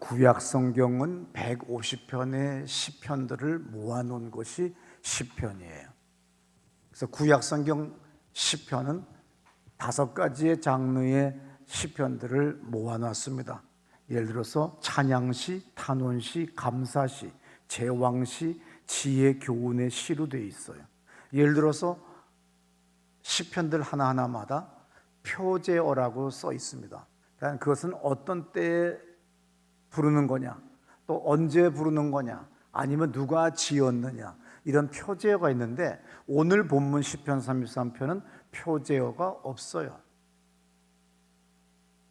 구약 성경은 150편의 시편들을 모아놓은 것이 시편이에요. 그래서 구약 성경 시편은 5가지의 장르의 시편들을 모아놨습니다. 예를 들어서 찬양시, 탄원시, 감사시, 제왕시, 지혜 교훈의 시로 되어 있어요. 예를 들어서 시편들 하나하나마다 표제어라고 써 있습니다. 그러니까 그것은 어떤 때에 부르는 거냐, 또 언제 부르는 거냐, 아니면 누가 지었느냐, 이런 표제어가 있는데 오늘 본문 시편 33편은 표제어가 없어요.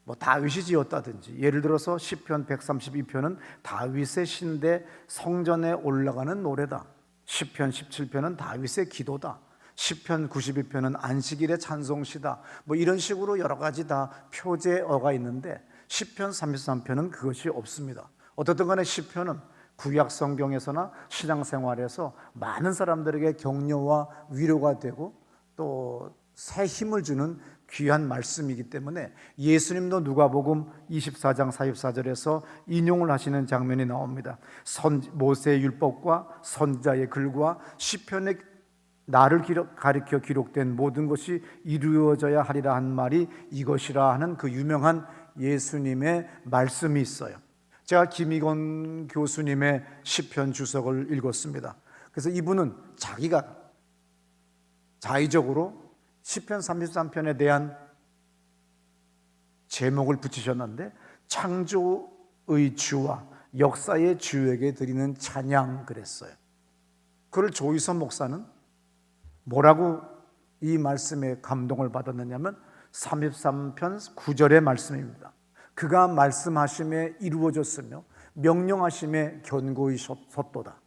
뭐 다윗이 지었다든지, 예를 들어서 시편 132편은 다윗의 시인데 성전에 올라가는 노래다. 시편 17편은 다윗의 기도다. 시편 92편은 안식일의 찬송시다. 뭐 이런 식으로 여러 가지 다 표제어가 있는데 시편 33편은 그것이 없습니다. 어떻든 간에 시편은 구약 성경에서나 신앙생활에서 많은 사람들에게 격려와 위로가 되고 또 새 힘을 주는 귀한 말씀이기 때문에 예수님도 누가복음 24장 44절에서 인용을 하시는 장면이 나옵니다. 모세의 율법과 선지자의 글과 시편의 나를 가리켜 기록된 모든 것이 이루어져야 하리라 한 말이 이것이라 하는 그 유명한 예수님의 말씀이 있어요. 제가 김희건 교수님의 시편 주석을 읽었습니다. 그래서 이분은 자기가 자의적으로 시편 33편에 대한 제목을 붙이셨는데 창조의 주와 역사의 주에게 드리는 찬양 그랬어요. 그를 조희선 목사는 뭐라고 이 말씀에 감동을 받았느냐면 33편 9절의 말씀입니다. 그가 말씀하심에 이루어졌으며 명령하심에 견고히 섰도다.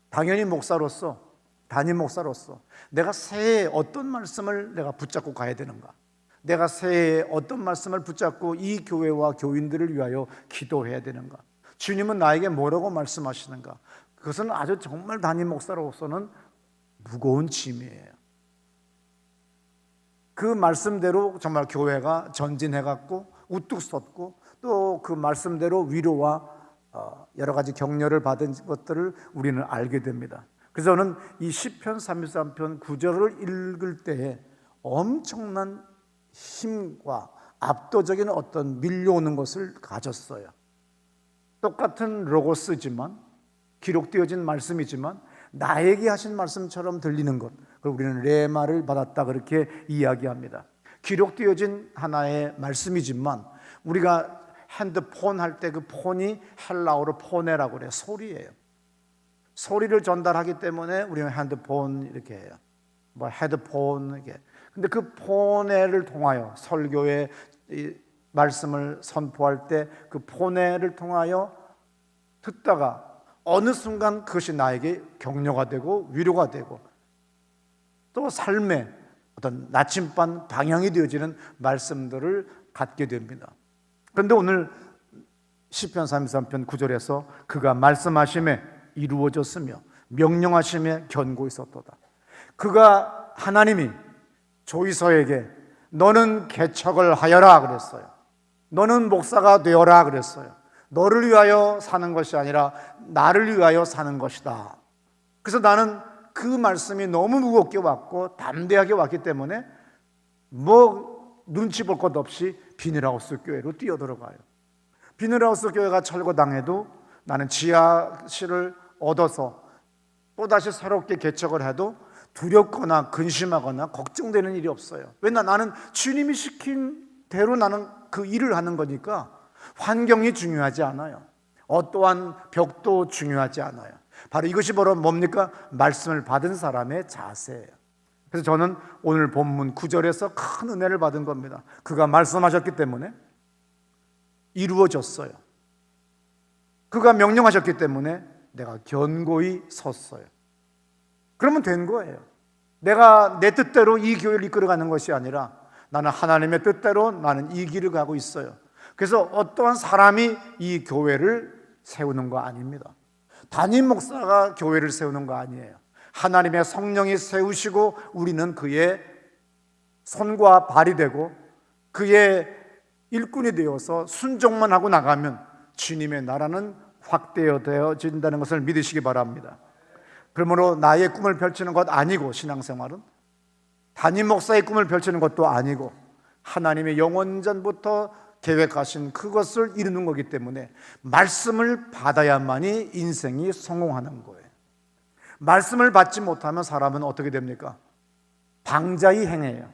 당연히 목사로서, 담임 목사로서 내가 새해에 어떤 말씀을 내가 붙잡고 가야 되는가, 내가 새해에 어떤 말씀을 붙잡고 이 교회와 교인들을 위하여 기도해야 되는가, 주님은 나에게 뭐라고 말씀하시는가, 그것은 아주 정말 담임 목사로서는 무거운 짐이에요. 그 말씀대로 정말 교회가 전진해갔고 우뚝 섰고 또 그 말씀대로 위로와 여러 가지 격려를 받은 것들을 우리는 알게 됩니다. 그래서 저는 이 시편 33편 9절을 읽을 때에 엄청난 힘과 압도적인 어떤 밀려오는 것을 가졌어요. 똑같은 로고스지만, 기록되어진 말씀이지만 나에게 하신 말씀처럼 들리는 것, 그걸 우리는 레마를 받았다 그렇게 이야기합니다. 기록되어진 하나의 말씀이지만 우리가 핸드폰 할 때 그 폰이 헬라어로 포네라고 그래요. 소리예요. 소리를 전달하기 때문에 우리는 핸드폰 이렇게 해요. 뭐 헤드폰 이렇게. 근데 그 포네를 통하여 설교의 말씀을 선포할 때 그 포네를 통하여 듣다가 어느 순간 그것이 나에게 격려가 되고 위로가 되고 또 삶의 어떤 나침반 방향이 되어지는 말씀들을 갖게 됩니다. 그런데 오늘 시편 33편 9절에서 그가 말씀하심에 이루어졌으며 명령하심에 견고히 섰도다. 그가 하나님이 조이서에게 너는 개척을 하여라 그랬어요. 너는 목사가 되어라 그랬어요. 너를 위하여 사는 것이 아니라 나를 위하여 사는 것이다. 그래서 나는 그 말씀이 너무 무겁게 왔고 담대하게 왔기 때문에 뭐 눈치 볼 것 없이 비닐하우스 교회로 뛰어들어가요. 비닐하우스 교회가 철거당해도 나는 지하실을 얻어서 또다시 새롭게 개척을 해도 두렵거나 근심하거나 걱정되는 일이 없어요. 왜냐, 나는 주님이 시킨 대로 나는 그 일을 하는 거니까 환경이 중요하지 않아요. 어떠한 벽도 중요하지 않아요. 바로 이것이 바로 뭡니까? 말씀을 받은 사람의 자세예요. 그래서 저는 오늘 본문 9절에서 큰 은혜를 받은 겁니다. 그가 말씀하셨기 때문에 이루어졌어요. 그가 명령하셨기 때문에 내가 견고히 섰어요. 그러면 된 거예요. 내가 내 뜻대로 이 교회를 이끌어가는 것이 아니라 나는 하나님의 뜻대로 나는 이 길을 가고 있어요. 그래서 어떠한 사람이 이 교회를 세우는 거 아닙니다. 담임 목사가 교회를 세우는 거 아니에요. 하나님의 성령이 세우시고 우리는 그의 손과 발이 되고 그의 일꾼이 되어서 순종만 하고 나가면 주님의 나라는 확대되어진다는 것을 믿으시기 바랍니다. 그러므로 나의 꿈을 펼치는 것 아니고, 신앙생활은 담임 목사의 꿈을 펼치는 것도 아니고, 하나님의 영원전부터 계획하신 그것을 이루는 거기 때문에 말씀을 받아야만이 인생이 성공하는 거예요. 말씀을 받지 못하면 사람은 어떻게 됩니까? 방자히 행해요.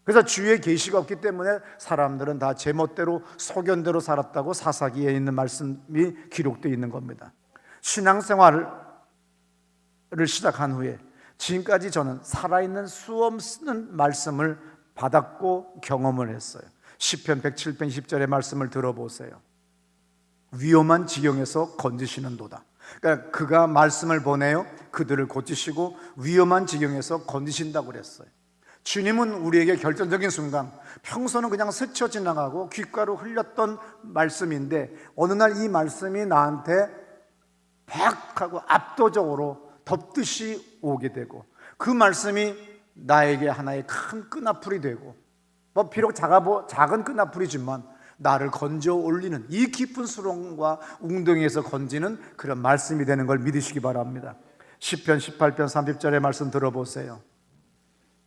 그래서 주의 계시가 없기 때문에 사람들은 다 제멋대로 소견대로 살았다고 사사기에 있는 말씀이 기록되어 있는 겁니다. 신앙생활을 시작한 후에 지금까지 저는 살아있는 수없는 말씀을 받았고 경험을 했어요. 시편 107편 10절의 말씀을 들어보세요. 위험한 지경에서 건지시는도다. 그러니까 그가 말씀을 보내요 그들을 고치시고 위험한 지경에서 건지신다고 그랬어요. 주님은 우리에게 결정적인 순간, 평소는 그냥 스쳐 지나가고 귓가로 흘렸던 말씀인데 어느 날 이 말씀이 나한테 팍 하고 압도적으로 덮듯이 오게 되고, 그 말씀이 나에게 하나의 큰 끈아풀이 되고, 비록 작은 끈아풀이지만 나를 건져 올리는, 이 깊은 수렁과 웅덩이에서 건지는 그런 말씀이 되는 걸 믿으시기 바랍니다. 시편 18편 30절의 말씀 들어보세요.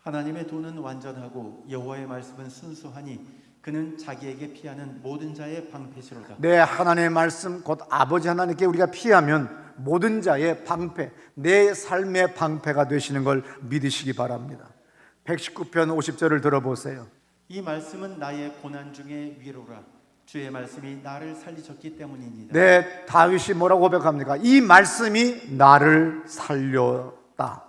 하나님의 도는 완전하고 여호와의 말씀은 순수하니 그는 자기에게 피하는 모든 자의 방패시로다. 네, 하나님의 말씀, 곧 아버지 하나님께 우리가 피하면 모든 자의 방패, 내 삶의 방패가 되시는 걸 믿으시기 바랍니다. 119편 50절을 들어보세요. 이 말씀은 나의 고난 중에 위로라. 주의 말씀이 나를 살리셨기 때문이니라. 네, 다윗이 뭐라고 고백합니까? 이 말씀이 나를 살렸다.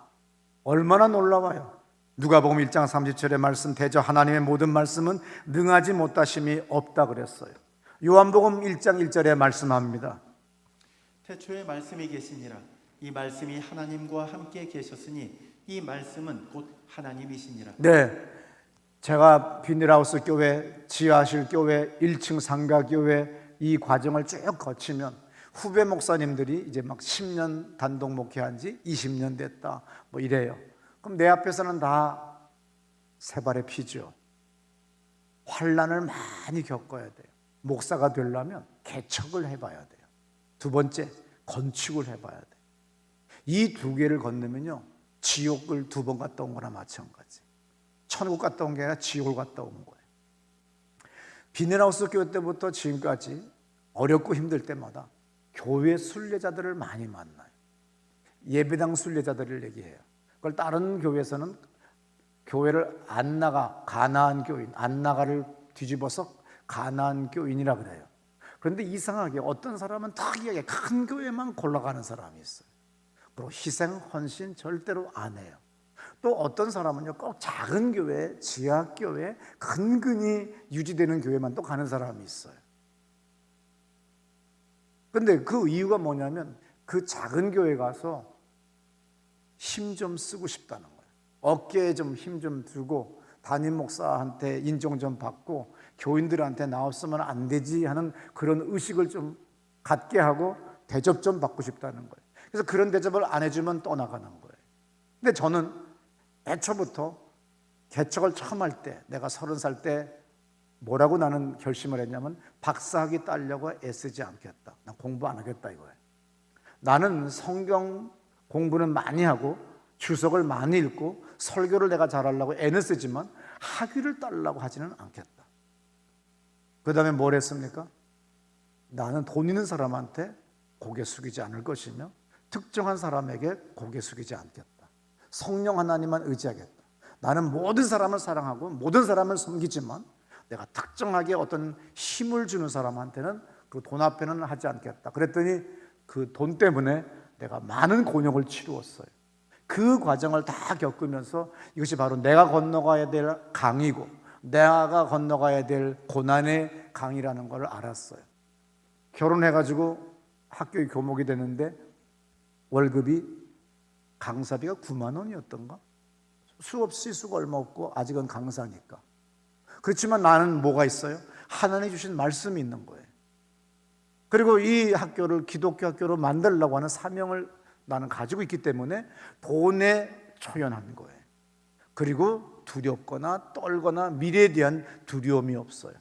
얼마나 놀라워요. 누가복음 1장 30절의 말씀, 대저 하나님의 모든 말씀은 능하지 못하심이 없다 그랬어요. 요한복음 1장 1절에 말씀합니다. 태초에 말씀이 계시니라. 이 말씀이 하나님과 함께 계셨으니 이 말씀은 곧 하나님이시니라. 네, 제가 비닐하우스 교회, 지하실 교회, 1층 상가교회 이 과정을 쭉 거치면 후배 목사님들이 이제 막 10년 단독 목회한 지 20년 됐다 뭐 이래요. 그럼 내 앞에서는 다 새발의 피죠. 환난을 많이 겪어야 돼요. 목사가 되려면 개척을 해봐야 돼요. 두 번째, 건축을 해봐야 돼요. 이 두 개를 건너면요, 지옥을 2번 갔다 온 거나 마찬가지. 천국 갔다 온 게 아니라 지옥을 갔다 온 거예요. 비닐하우스 교회 때부터 지금까지 어렵고 힘들 때마다 교회 순례자들을 많이 만나요. 예배당 순례자들을 얘기해요. 그걸 다른 교회에서는 교회를 안 나가, 가나안 교인, 안 나가를 뒤집어서 가나안 교인이라 그래요. 그런데 이상하게 어떤 사람은 특이하게 큰 교회만 골라가는 사람이 있어요. 그리고 희생, 헌신 절대로 안 해요. 또 어떤 사람은요, 꼭 작은 교회, 지하교회, 근근히 유지되는 교회만 또 가는 사람이 있어요. 근데 그 이유가 뭐냐면 그 작은 교회 가서 힘 좀 쓰고 싶다는 거예요. 어깨에 좀 힘 좀 두고 담임 목사한테 인정 좀 받고 교인들한테 나 없으면 안 되지 하는 그런 의식을 좀 갖게 하고 대접 좀 받고 싶다는 거예요. 그래서 그런 대접을 안 해주면 떠나가는 거예요. 근데 저는 애초부터 개척을 처음 할 때, 내가 30살 때 뭐라고 나는 결심을 했냐면 박사학위 따려고 애쓰지 않겠다. 난 공부 안 하겠다 이거예요. 나는 성경 공부는 많이 하고 주석을 많이 읽고 설교를 내가 잘하려고 애는 쓰지만 학위를 따려고 하지는 않겠다. 그 다음에 뭘 했습니까? 나는 돈 있는 사람한테 고개 숙이지 않을 것이며 특정한 사람에게 고개 숙이지 않겠다. 성령 하나님만 의지하겠다. 나는 모든 사람을 사랑하고 모든 사람을 섬기지만 내가 특정하게 어떤 힘을 주는 사람한테는 그 돈 앞에는 하지 않겠다. 그랬더니 그 돈 때문에 내가 많은 곤욕을 치루었어요. 그 과정을 다 겪으면서 이것이 바로 내가 건너가야 될 강이고 내가 건너가야 될 고난의 강이라는 걸 알았어요. 결혼해가지고 학교에 교목이 되는데 월급이 강사비가 9만 원이었던가? 수가 얼마 없고 아직은 강사니까. 그렇지만 나는 뭐가 있어요? 하나님이 주신 말씀이 있는 거예요. 그리고 이 학교를 기독교 학교로 만들려고 하는 사명을 나는 가지고 있기 때문에 돈에 초연한 거예요. 그리고 두렵거나 떨거나 미래에 대한 두려움이 없어요.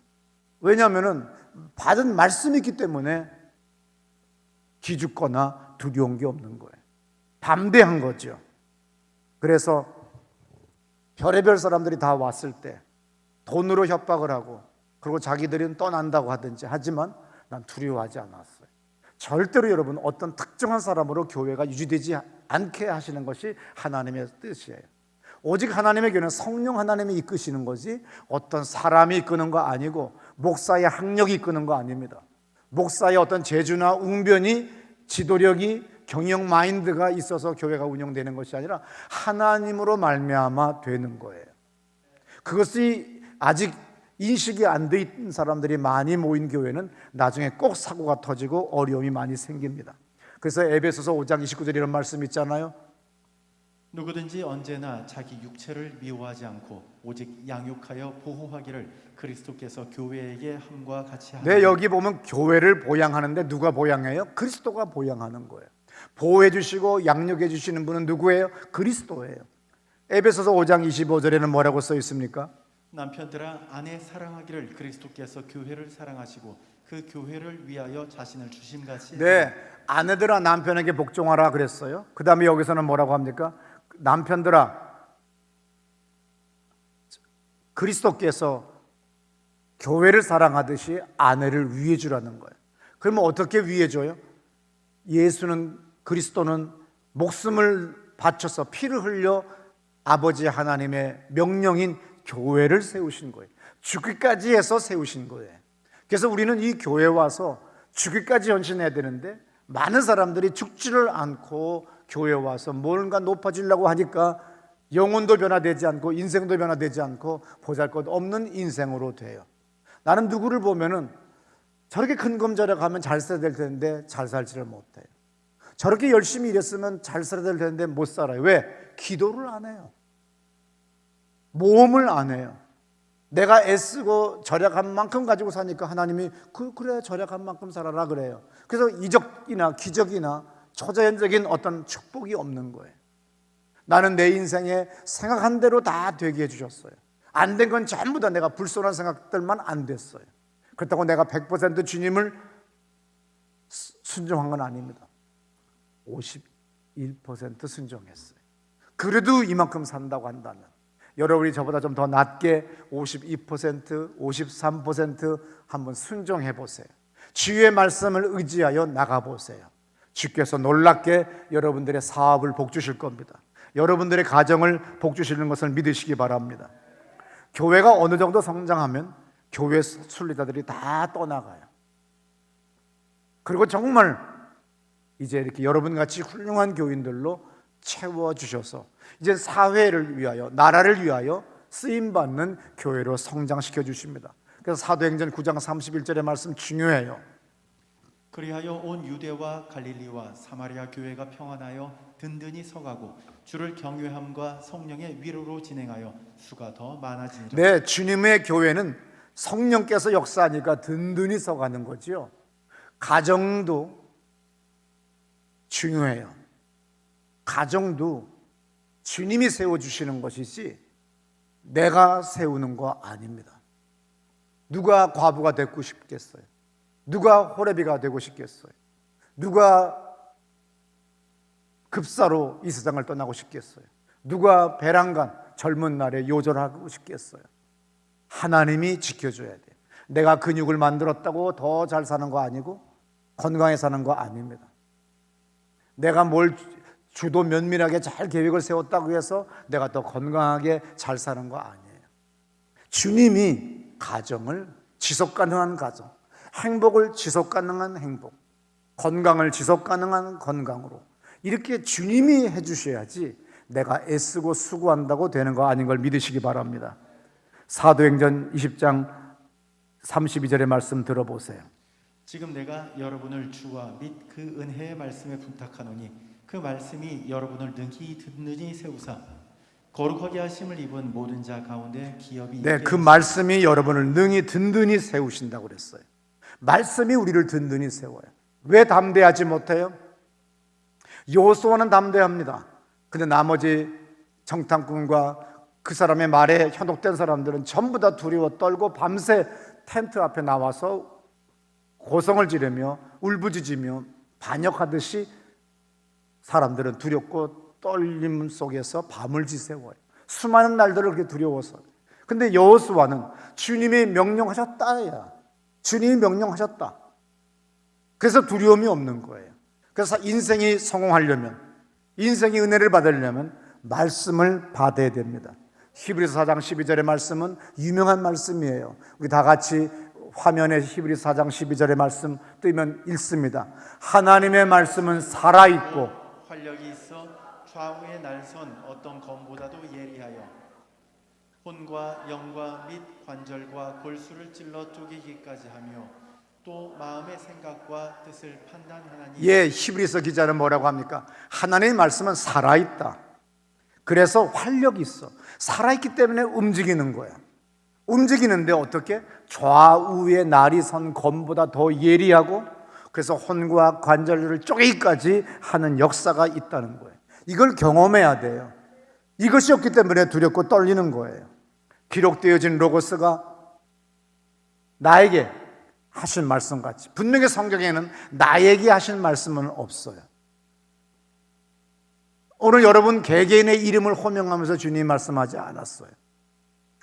왜냐하면 받은 말씀이 있기 때문에 기죽거나 두려운 게 없는 거예요. 담대한 거죠. 그래서 별의별 사람들이 다 왔을 때 돈으로 협박을 하고 그리고 자기들은 떠난다고 하든지 하지만 난 두려워하지 않았어요. 절대로 여러분 어떤 특정한 사람으로 교회가 유지되지 않게 하시는 것이 하나님의 뜻이에요. 오직 하나님의 교회는 성령 하나님이 이끄시는 거지 어떤 사람이 이끄는 거 아니고 목사의 학력이 이끄는 거 아닙니다. 목사의 어떤 재주나 웅변이 지도력이 경영 마인드가 있어서 교회가 운영되는 것이 아니라 하나님으로 말미암아 되는 거예요. 그것이 아직 인식이 안 돼 있는 사람들이 많이 모인 교회는 나중에 꼭 사고가 터지고 어려움이 많이 생깁니다. 그래서 에베소서 5장 29절 이런 말씀 있잖아요. 누구든지 언제나 자기 육체를 미워하지 않고 오직 양육하여 보호하기를 그리스도께서 교회에게 함과 같이 하는. 네, 여기 보면 교회를 보양하는데 누가 보양해요? 그리스도가 보양하는 거예요. 보호해 주시고 양육해 주시는 분은 누구예요? 그리스도예요. 에베소서 5장 25절에는 뭐라고 써 있습니까? 남편들아 아내 사랑하기를 그리스도께서 교회를 사랑하시고 그 교회를 위하여 자신을 주심같이. 네, 아내들아 남편에게 복종하라 그랬어요. 그 다음에 여기서는 뭐라고 합니까? 남편들아 그리스도께서 교회를 사랑하듯이 아내를 위해 주라는 거예요. 그러면 어떻게 위해 줘요? 예수는 그리스도는 목숨을 바쳐서 피를 흘려 아버지 하나님의 명령인 교회를 세우신 거예요. 죽기까지 해서 세우신 거예요. 그래서 우리는 이 교회에 와서 죽기까지 헌신해야 되는데 많은 사람들이 죽지를 않고 교회에 와서 뭔가 높아지려고 하니까 영혼도 변화되지 않고 인생도 변화되지 않고 보잘것없는 인생으로 돼요. 나는 누구를 보면은 저렇게 큰 검절에 가면 잘 살아야 될 텐데 잘 살지를 못해요. 저렇게 열심히 일했으면 잘 살아야 될 텐데 못 살아요. 왜? 기도를 안 해요. 모험을 안 해요. 내가 애쓰고 절약한 만큼 가지고 사니까 하나님이 그래 절약한 만큼 살아라 그래요. 그래서 이적이나 기적이나 초자연적인 어떤 축복이 없는 거예요. 나는 내 인생에 생각한 대로 다 되게 해주셨어요. 안 된 건 전부 다 내가 불손한 생각들만 안 됐어요. 그렇다고 내가 100% 주님을 순종한 건 아닙니다. 51% 순종했어요. 그래도 이만큼 산다고 한다면 여러분이 저보다 좀 더 낮게 52%, 53% 한번 순종해 보세요. 주의 말씀을 의지하여 나가보세요. 주께서 놀랍게 여러분들의 사업을 복주실 겁니다. 여러분들의 가정을 복주시는 것을 믿으시기 바랍니다. 교회가 어느 정도 성장하면 교회 순리자들이 다 떠나가요. 그리고 정말 이제 이렇게 여러분같이 훌륭한 교인들로 채워주셔서 이제 사회를 위하여 나라를 위하여 쓰임받는 교회로 성장시켜 주십니다. 그래서 사도행전 9장 31절의 말씀 중요해요. 그리하여 온 유대와 갈릴리와 사마리아 교회가 평안하여 든든히 서가고 주를 경외함과 성령의 위로로 진행하여 수가 더 많아지니라. 네, 주님의 교회는 성령께서 역사하니까 든든히 서가는 거죠. 가정도 중요해요. 가정도 주님이 세워주시는 것이지 내가 세우는 거 아닙니다. 누가 과부가 되고 싶겠어요? 누가 호레비가 되고 싶겠어요? 누가 급사로 이 세상을 떠나고 싶겠어요? 누가 배란간 젊은 날에 요절하고 싶겠어요? 하나님이 지켜줘야 돼요. 내가 근육을 만들었다고 더 잘 사는 거 아니고 건강해 사는 거 아닙니다. 내가 뭘 주도 면밀하게 잘 계획을 세웠다고 해서 내가 더 건강하게 잘 사는 거 아니에요. 주님이 가정을 지속 가능한 가정, 행복을 지속 가능한 행복, 건강을 지속 가능한 건강으로 이렇게 주님이 해주셔야지 내가 애쓰고 수고한다고 되는 거 아닌 걸 믿으시기 바랍니다. 사도행전 20장 32절의 말씀 들어보세요. 지금 내가 여러분을 주와 및 그 은혜의 말씀에 부탁하노니 그 말씀이 여러분을 능히 든든히 세우사 거룩하게 하심을 입은 모든 자 가운데 기업이 네, 그 말씀이 여러분을 능히 든든히 세우신다고 그랬어요. 말씀이 우리를 든든히 세워요. 왜 담대하지 못해요? 여호수아는 담대합니다. 근데 나머지 정탐꾼과 그 사람의 말에 현혹된 사람들은 전부 다 두려워 떨고 밤새 텐트 앞에 나와서 고성을 지르며 울부짖으며 반역하듯이 사람들은 두렵고 떨림 속에서 밤을 지새워요. 수많은 날들을 그렇게 두려워서. 근데 여호수아는 주님이 명령하셨다야. 주님이 명령하셨다. 그래서 두려움이 없는 거예요. 그래서 인생이 성공하려면, 인생이 은혜를 받으려면 말씀을 받아야 됩니다. 히브리서 4장 12절의 말씀은 유명한 말씀이에요. 우리 다 같이 화면에 히브리서 4장 12절의 말씀 뜨면 읽습니다. 하나님의 말씀은 살아있고 활력이 있어 좌우의 날선 어떤 검보다도 예리하여 혼과 영과 및 관절과 골수를 찔러 쪼개기까지 하며 또 마음의 생각과 뜻을 판단하나니. 예, 히브리서 기자는 뭐라고 합니까? 하나님의 말씀은 살아있다. 그래서 활력이 있어. 살아있기 때문에 움직이는 거야. 움직이는데 어떻게? 좌우의 날이 선 검보다 더 예리하고, 그래서 혼과 관절을 쪼개기까지 하는 역사가 있다는 거예요. 이걸 경험해야 돼요. 이것이 없기 때문에 두렵고 떨리는 거예요. 기록되어진 로고스가 나에게 하신 말씀 같이, 분명히 성경에는 나에게 하신 말씀은 없어요. 오늘 여러분 개개인의 이름을 호명하면서 주님이 말씀하지 않았어요.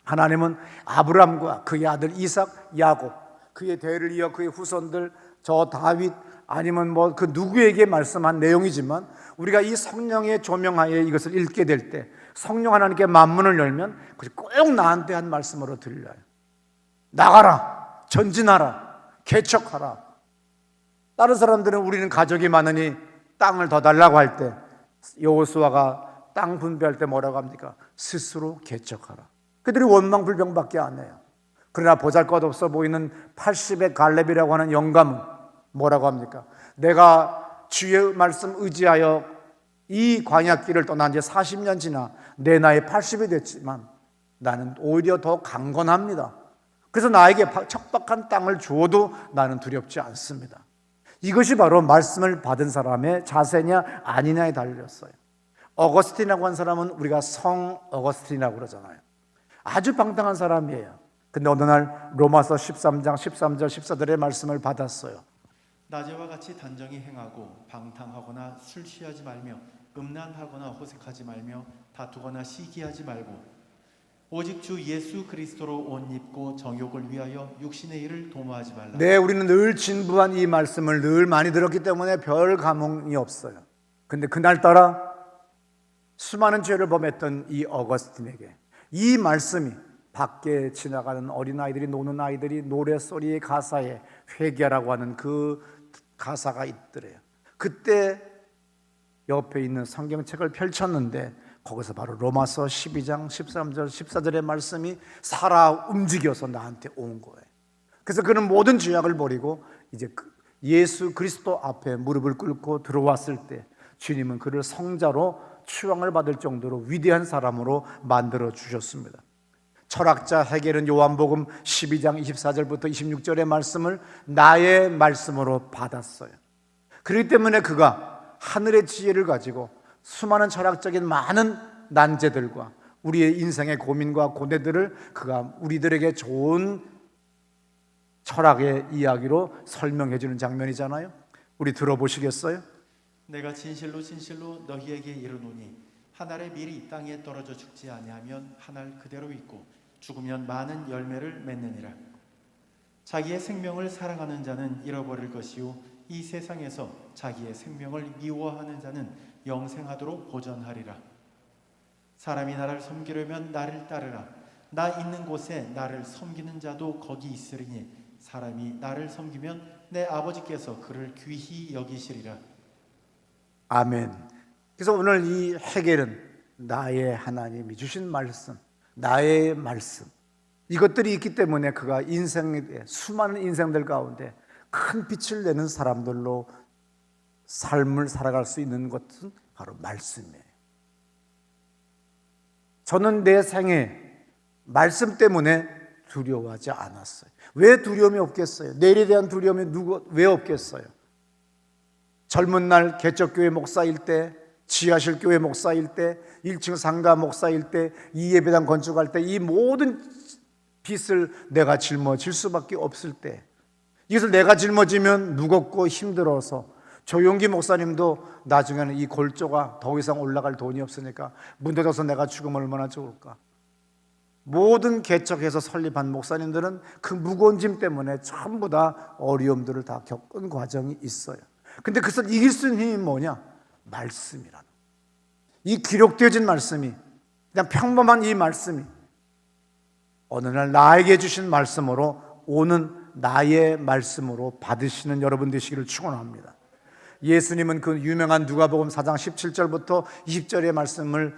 하나님은 아브람과 그의 아들 이삭, 야곱, 그의 대를 이어 그의 후손들, 저 다윗, 아니면 뭐 그 누구에게 말씀한 내용이지만, 우리가 이 성령의 조명하에 이것을 읽게 될 때 성령 하나님께 만문을 열면 그것이 꼭 나한테 한 말씀으로 들려요. 나가라, 전진하라, 개척하라. 다른 사람들은 우리는 가족이 많으니 땅을 더 달라고 할 때, 여호수아가 땅 분배할 때 뭐라고 합니까? 스스로 개척하라. 그들이 원망불평밖에 안 해요. 그러나 보잘것없어 보이는 80의 갈렙이라고 하는 영감은 뭐라고 합니까? 내가 주의 말씀 의지하여 이 광야길을 떠난 지 40년 지나 내 나이 80이 됐지만 나는 오히려 더 강건합니다. 그래서 나에게 척박한 땅을 주어도 나는 두렵지 않습니다. 이것이 바로 말씀을 받은 사람의 자세냐 아니냐에 달렸어요. 어거스틴이라고 한 사람은 우리가 성 어거스틴이라고 그러잖아요. 아주 방탕한 사람이에요. 근데 어느 날 로마서 13장 13절 14절의 말씀을 받았어요. 낮에와 같이 단정히 행하고 방탕하거나 술 취하지 말며 음란하거나 호색하지 말며 다투거나 시기하지 말고 오직 주 예수 그리스도로 옷 입고 정욕을 위하여 육신의 일을 도모하지 말라. 네, 우리는 늘 진부한 이 말씀을 늘 많이 들었기 때문에 별 감흥이 없어요. 근데 그날따라 수많은 죄를 범했던 이 어거스틴에게 이 말씀이, 밖에 지나가는 어린아이들이, 노는 아이들이 노래소리의 가사에 회개하라고 하는 그 가사가 있더래요. 그때 옆에 있는 성경책을 펼쳤는데 거기서 바로 로마서 12장 13절 14절의 말씀이 살아 움직여서 나한테 온 거예요. 그래서 그는 모든 죄악을 버리고 이제 예수 그리스도 앞에 무릎을 꿇고 들어왔을 때 주님은 그를 성자로 추앙을 받을 정도로 위대한 사람으로 만들어 주셨습니다. 철학자 헤겔은 요한복음 12장 24절부터 26절의 말씀을 나의 말씀으로 받았어요. 그렇기 때문에 그가 하늘의 지혜를 가지고 수많은 철학적인 많은 난제들과 우리의 인생의 고민과 고뇌들을 그가 우리들에게 좋은 철학의 이야기로 설명해 주는 장면이잖아요. 우리 들어보시겠어요? 내가 진실로 진실로 너희에게 이르노니 한 알의 밀이 땅에 떨어져 죽지 아니하면 한 알 그대로 있고 죽으면 많은 열매를 맺느니라. 자기의 생명을 사랑하는 자는 잃어버릴 것이요 이 세상에서 자기의 생명을 미워하는 자는 영생하도록 보전하리라. 사람이 나를 섬기려면 나를 따르라. 나 있는 곳에 나를 섬기는 자도 거기 있으리니 사람이 나를 섬기면 내 아버지께서 그를 귀히 여기시리라. 아멘. 그래서 오늘 이 헤겔은 나의 하나님이 주신 말씀, 나의 말씀, 이것들이 있기 때문에 그가 인생에 수많은 인생들 가운데 큰 빛을 내는 사람들로 삶을 살아갈 수 있는 것은 바로 말씀이에요. 저는 내 생에 말씀 때문에 두려워하지 않았어요. 왜 두려움이 없겠어요? 내일에 대한 두려움이 왜 없겠어요? 젊은 날 개척교회 목사일 때, 지하실 교회 목사일 때, 1층 상가 목사일 때, 이 예배당 건축할 때 이 모든 빚을 내가 짊어질 수밖에 없을 때, 이것을 내가 짊어지면 무겁고 힘들어서 조용기 목사님도 나중에는 이 골조가 더 이상 올라갈 돈이 없으니까 문대져서 내가 죽으면 얼마나 좋을까. 모든 개척해서 설립한 목사님들은 그 무거운 짐 때문에 전부 다 어려움들을 다 겪은 과정이 있어요. 근데 그것을 이길 수 있는 힘이 뭐냐? 말씀이라는, 이 기록되어진 말씀이, 그냥 평범한 이 말씀이 어느 날 나에게 주신 말씀으로, 오는 나의 말씀으로 받으시는 여러분 되시기를 축원합니다. 예수님은 그 유명한 누가복음 4장 17절부터 20절의 말씀을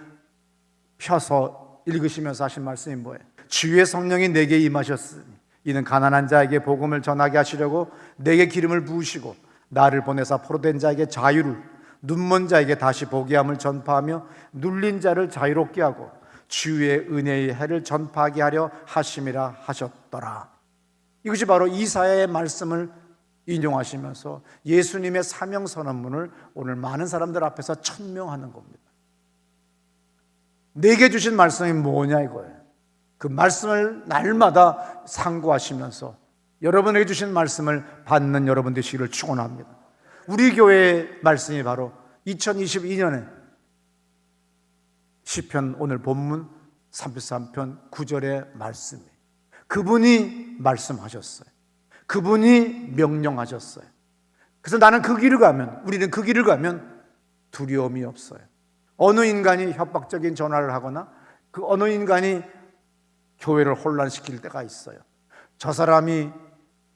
펴서 읽으시면서 하신 말씀이 뭐예요? 주의 성령이 내게 임하셨으니 이는 가난한 자에게 복음을 전하게 하시려고 내게 기름을 부으시고 나를 보내사 포로된 자에게 자유를, 눈먼 자에게 다시 보게 함을 전파하며 눌린 자를 자유롭게 하고 주의 은혜의 해를 전파하게 하려 하심이라 하셨더라. 이것이 바로 이사야의 말씀을 인용하시면서 예수님의 사명 선언문을 오늘 많은 사람들 앞에서 천명하는 겁니다. 내게 주신 말씀이 뭐냐 이거예요. 그 말씀을 날마다 상고하시면서 여러분에게 주신 말씀을 받는 여러분 되시기를 축원합니다. 우리 교회의 말씀이 바로 2022년에 시편 오늘 본문 33편 9절의 말씀이에요. 그분이 말씀하셨어요. 그분이 명령하셨어요. 그래서 나는 그 길을 가면, 우리는 그 길을 가면 두려움이 없어요. 어느 인간이 협박적인 전화를 하거나 그 어느 인간이 교회를 혼란시킬 때가 있어요. 저 사람이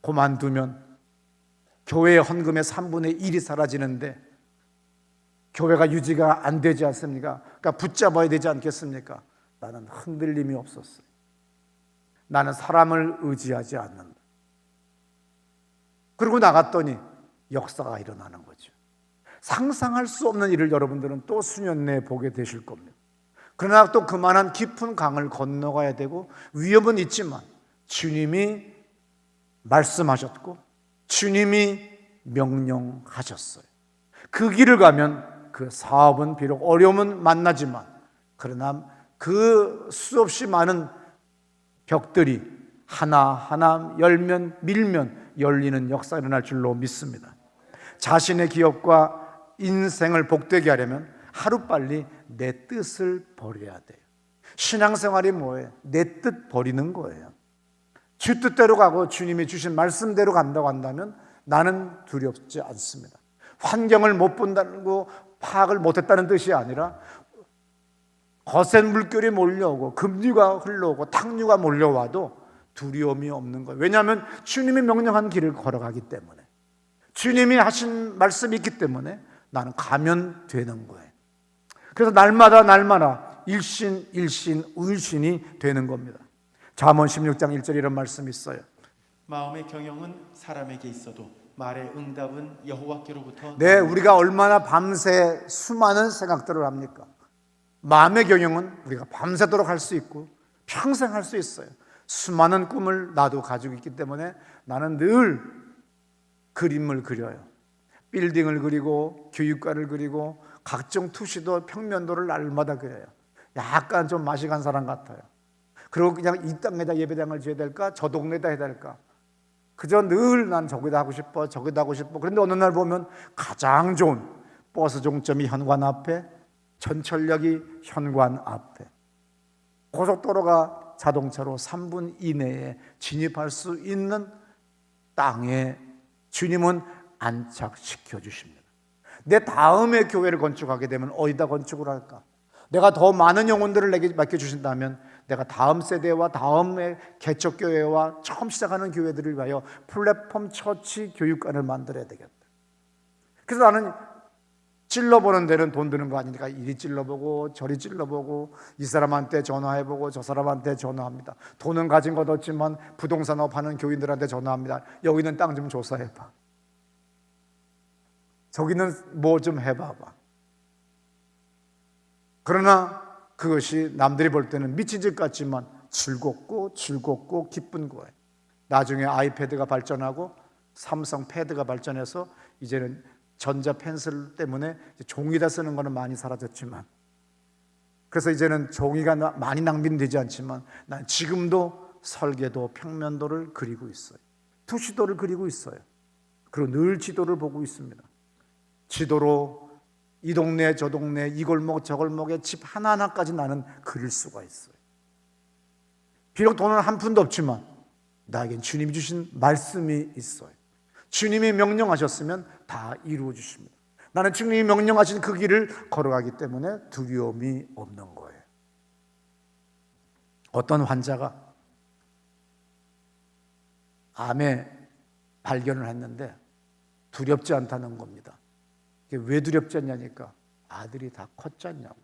그만두면 교회의 헌금의 3분의 1이 사라지는데 교회가 유지가 안 되지 않습니까? 그러니까 붙잡아야 되지 않겠습니까? 나는 흔들림이 없었어요. 나는 사람을 의지하지 않는다. 그리고 나갔더니 역사가 일어나는 거죠. 상상할 수 없는 일을 여러분들은 또 수년 내에 보게 되실 겁니다. 그러나 또 그만한 깊은 강을 건너가야 되고 위험은 있지만 주님이 말씀하셨고 주님이 명령하셨어요. 그 길을 가면 그 사업은 비록 어려움은 만나지만 그러나 그 수없이 많은 벽들이 하나하나 열면 밀면 열리는 역사가 일어날 줄로 믿습니다. 자신의 기업과 인생을 복되게 하려면 하루빨리 내 뜻을 버려야 돼요. 신앙생활이 뭐예요? 내 뜻 버리는 거예요. 주 뜻대로 가고 주님이 주신 말씀대로 간다고 한다면 나는 두렵지 않습니다. 환경을 못 본다고 파악을 못했다는 뜻이 아니라 거센 물결이 몰려오고 급류가 흘러오고 탕류가 몰려와도 두려움이 없는 거예요. 왜냐하면 주님이 명령한 길을 걸어가기 때문에, 주님이 하신 말씀이 있기 때문에 나는 가면 되는 거예요. 그래서 날마다 일신 울신이 되는 겁니다. 잠언 16장 1절에 이런 말씀이 있어요. 마음의 경영은 사람에게 있어도 말의 응답은 여호와께로부터. 네, 우리가 얼마나 밤새 수많은 생각들을 합니까? 마음의 경영은 우리가 밤새도록 할 수 있고 평생 할 수 있어요. 수많은 꿈을 나도 가지고 있기 때문에 나는 늘 그림을 그려요. 빌딩을 그리고 교육관을 그리고 각종 투시도 평면도를 날마다 그려요. 약간 좀 맛이 간 사람 같아요. 그리고 그냥 이 땅에다 예배당을 지어야 될까? 저 동네에다 해야 될까? 그저 늘 난 저기다 하고 싶어, 저기다 하고 싶어. 그런데 어느 날 보면 가장 좋은 버스 종점이 현관 앞에, 전철역이 현관 앞에, 고속도로가 자동차로 3분 이내에 진입할 수 있는 땅에 주님은 안착시켜 주십니다. 내 다음에 교회를 건축하게 되면 어디다 건축을 할까? 내가 더 많은 영혼들을 내게 맡겨주신다면 내가 다음 세대와 다음의 개척교회와 처음 시작하는 교회들을 위하여 플랫폼 처치 교육관을 만들어야 되겠다. 그래서 나는 찔러보는 데는 돈 드는 거 아니니까 이리 찔러보고 저리 찔러보고 이 사람한테 전화해보고 저 사람한테 전화합니다. 돈은 가진 것 없지만 부동산업 하는 교인들한테 전화합니다. 여기는 땅 좀 조사해봐. 저기는 뭐 좀 해봐봐. 그러나 그것이 남들이 볼 때는 미친 짓 같지만 즐겁고 기쁜 거예요. 나중에 아이패드가 발전하고 삼성 패드가 발전해서 이제는 전자 펜슬 때문에 종이다 쓰는 거는 많이 사라졌지만, 그래서 이제는 종이가 많이 낭비는 되지 않지만 난 지금도 설계도, 평면도를 그리고 있어요. 투시도를 그리고 있어요. 그리고 늘 지도를 보고 있습니다. 지도로 이 동네 저 동네 이 골목 저 골목에 집 하나하나까지 나는 그릴 수가 있어요. 비록 돈은 한 푼도 없지만 나에겐 주님이 주신 말씀이 있어요. 주님이 명령하셨으면 다 이루어 주십니다. 나는 주님이 명령하신 그 길을 걸어가기 때문에 두려움이 없는 거예요. 어떤 환자가 암에 발견을 했는데 두렵지 않다는 겁니다. 이게 왜 두렵지 않냐니까 아들이 다 컸지 않냐고.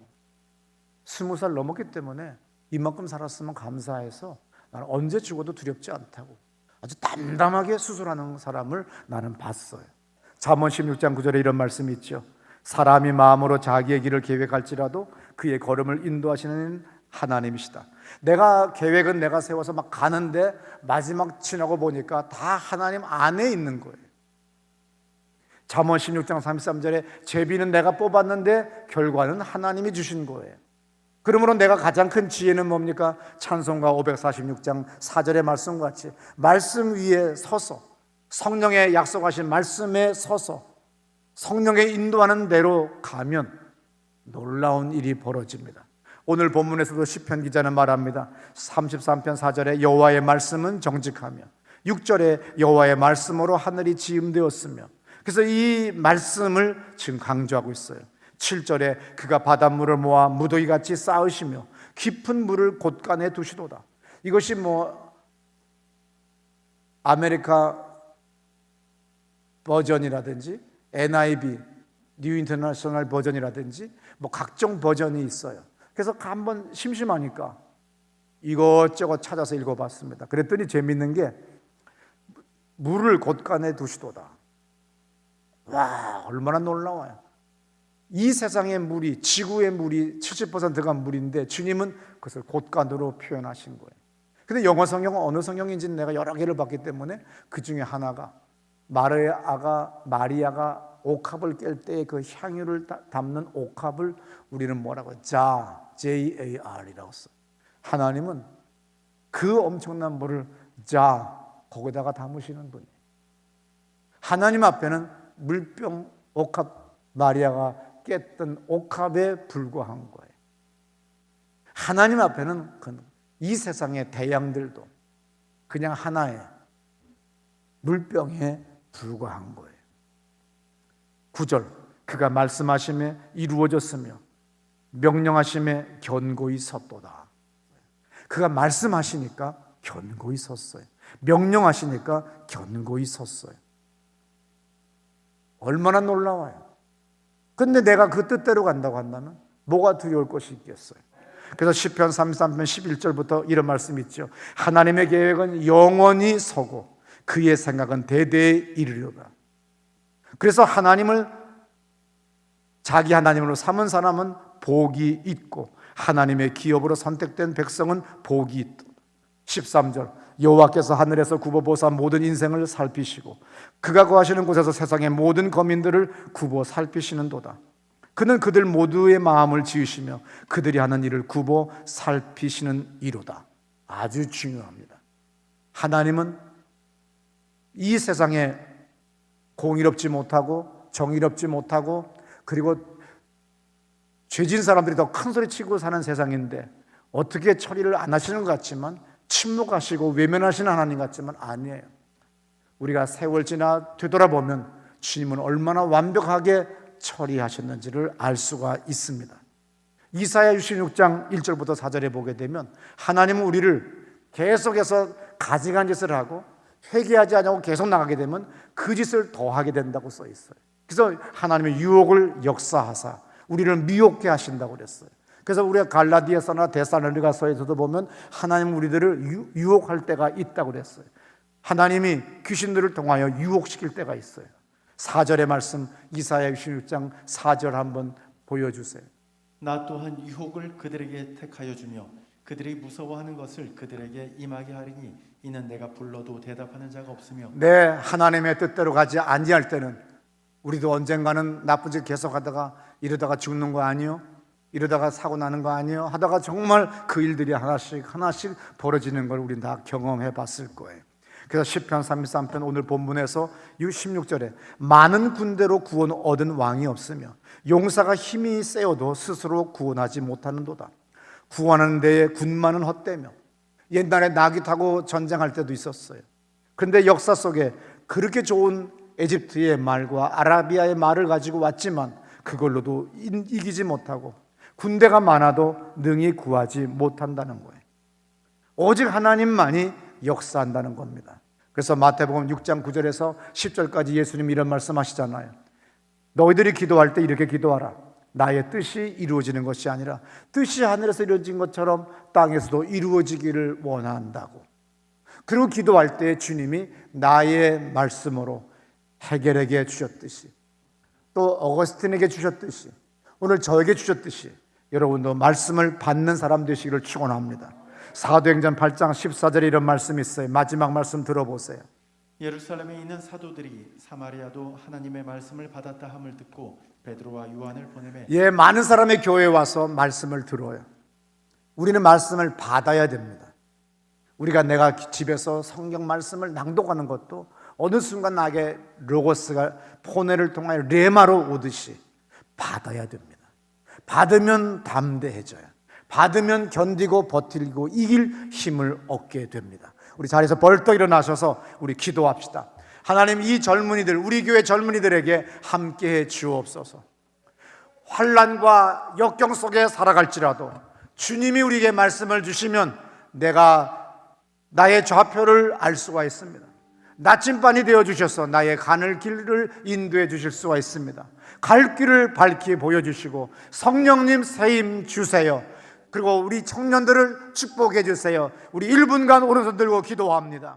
20살 넘었기 때문에 이만큼 살았으면 감사해서 나는 언제 죽어도 두렵지 않다고 아주 담담하게 수술하는 사람을 나는 봤어요. 잠언 16장 9절에 이런 말씀이 있죠. 사람이 마음으로 자기의 길을 계획할지라도 그의 걸음을 인도하시는 하나님이시다. 내가 계획은 내가 세워서 막 가는데 마지막 지나고 보니까 다 하나님 안에 있는 거예요. 잠언 16장 33절에 제비는 내가 뽑았는데 결과는 하나님이 주신 거예요. 그러므로 내가 가장 큰 지혜는 뭡니까? 찬송가 546장 4절의 말씀과 같이 말씀 위에 서서 성령의 약속하신 말씀에 서서 성령의 인도하는 대로 가면 놀라운 일이 벌어집니다. 오늘 본문에서도 시편 기자는 말합니다. 33편 4절에 여호와의 말씀은 정직하며 6절에 여호와의 말씀으로 하늘이 지음되었으며, 그래서 이 말씀을 지금 강조하고 있어요. 7절에 그가 바닷물을 모아 무더기같이 쌓으시며 깊은 물을 곳간에 두시도다. 이것이 아메리카 버전이라든지 NIV 뉴 인터내셔널 버전이라든지 각종 버전이 있어요. 그래서 한번 심심하니까 이것저것 찾아서 읽어봤습니다. 그랬더니 재밌는 게 물을 곳간에 두시도다. 와, 얼마나 놀라워요. 이 세상의 물이, 지구의 물이 70%가 물인데 주님은 그것을 곳간으로 표현하신 거예요. 근데 영어 성경은 어느 성경인지는 내가 여러 개를 봤기 때문에 그 중에 하나가 마리아가 옥합을 깰 때의 그 향유를 담는 옥합을 우리는 뭐라고 J-A-R이라고 써요. 하나님은 그 엄청난 물을 거기다가 담으시는 분이에요. 하나님 앞에는 물병 옥합, 마리아가 깼던 옥합에 불과한 거예요. 하나님 앞에는 이 세상의 태양들도 그냥 하나의 물병에 불과한 거예요. 9절 그가 말씀하심에 이루어졌으며 명령하심에 견고히 섰도다. 그가 말씀하시니까 견고히 섰어요. 명령하시니까 견고히 섰어요. 얼마나 놀라워요. 근데 내가 그 뜻대로 간다고 한다면 뭐가 두려울 것이 있겠어요. 그래서 시편 33편 11절부터 이런 말씀이 있죠. 하나님의 계획은 영원히 서고 그의 생각은 대대에 이르리로다. 그래서 하나님을 자기 하나님으로 삼은 사람은 복이 있고 하나님의 기업으로 선택된 백성은 복이 있다. 13절 여호와께서 하늘에서 굽어보사 모든 인생을 살피시고 그가 거하시는 곳에서 세상의 모든 거민들을 굽어 살피시는도다. 그는 그들 모두의 마음을 지으시며 그들이 하는 일을 굽어 살피시는 이로다. 아주 중요합니다. 하나님은 이 세상에 공의롭지 못하고 정의롭지 못하고 그리고 죄진 사람들이 더 큰 소리 치고 사는 세상인데 어떻게 처리를 안 하시는 것 같지만 침묵하시고 외면하시는 하나님 같지만 아니에요. 우리가 세월 지나 되돌아보면 주님은 얼마나 완벽하게 처리하셨는지를 알 수가 있습니다. 이사야 66장 1절부터 4절에 보게 되면 하나님은 우리를 계속해서 가증한 짓을 하고 회개하지 않고 계속 나가게 되면 그 짓을 더 하게 된다고 써 있어요. 그래서 하나님의 유혹을 역사하사 우리를 미혹해 하신다고 그랬어요. 그래서 우리가 갈라디아서나 데살로니가서에서도 보면 하나님 우리들을 유혹할 때가 있다고 그랬어요. 하나님이 귀신들을 통하여 유혹시킬 때가 있어요. 4절의 말씀 이사야 66장 4절 한번 보여주세요. 나 또한 유혹을 그들에게 택하여 주며 그들이 무서워하는 것을 그들에게 임하게 하리니 이는 내가 불러도 대답하는 자가 없으며. 네, 하나님의 뜻대로 가지 아니할 때는 우리도 언젠가는 나쁜 짓 계속하다가 이러다가 죽는 거 아니요? 이러다가 사고 나는 거 아니에요? 하다가 정말 그 일들이 하나씩 벌어지는 걸 우린 다 경험해 봤을 거예요. 그래서 시편 33편 오늘 본문에서 16절에 많은 군대로 구원 얻은 왕이 없으며 용사가 힘이 세어도 스스로 구원하지 못하는도다. 구원하는 데에 군마는 헛되며. 옛날에 나귀 타고 전쟁할 때도 있었어요. 그런데 역사 속에 그렇게 좋은 에집트의 말과 아라비아의 말을 가지고 왔지만 그걸로도 이기지 못하고 군대가 많아도 능히 구하지 못한다는 거예요. 오직 하나님만이 역사한다는 겁니다. 그래서 마태복음 6장 9절에서 10절까지 예수님이 이런 말씀하시잖아요. 너희들이 기도할 때 이렇게 기도하라. 나의 뜻이 이루어지는 것이 아니라 뜻이 하늘에서 이루어진 것처럼 땅에서도 이루어지기를 원한다고. 그리고 기도할 때 주님이 나의 말씀으로 해결에게 주셨듯이, 또 어거스틴에게 주셨듯이, 오늘 저에게 주셨듯이 여러분도 말씀을 받는 사람 되시기를 축원합니다. 사도행전 8장 14절에 이런 말씀이 있어요. 마지막 말씀 들어보세요. 예루살렘에 있는 사도들이 사마리아도 하나님의 말씀을 받았다 함을 듣고 베드로와 요한을 보내매. 많은 사람의 교회에 와서 말씀을 들어요. 우리는 말씀을 받아야 됩니다. 우리가 내가 집에서 성경 말씀을 낭독하는 것도 어느 순간 나에게 로고스가 포네를 통하여 레마로 오듯이 받아야 됩니다. 받으면 담대해져요. 받으면 견디고 버티고 이길 힘을 얻게 됩니다. 우리 자리에서 벌떡 일어나셔서 우리 기도합시다. 하나님, 이 젊은이들, 우리 교회 젊은이들에게 함께해 주옵소서. 환난과 역경 속에 살아갈지라도 주님이 우리에게 말씀을 주시면 내가 나의 좌표를 알 수가 있습니다. 나침반이 되어 주셔서 나의 가는 길을 인도해 주실 수가 있습니다. 갈 길을 밝히 보여주시고 성령님 세임 주세요. 그리고 우리 청년들을 축복해 주세요. 우리 1분간 오른손 들고 기도합니다.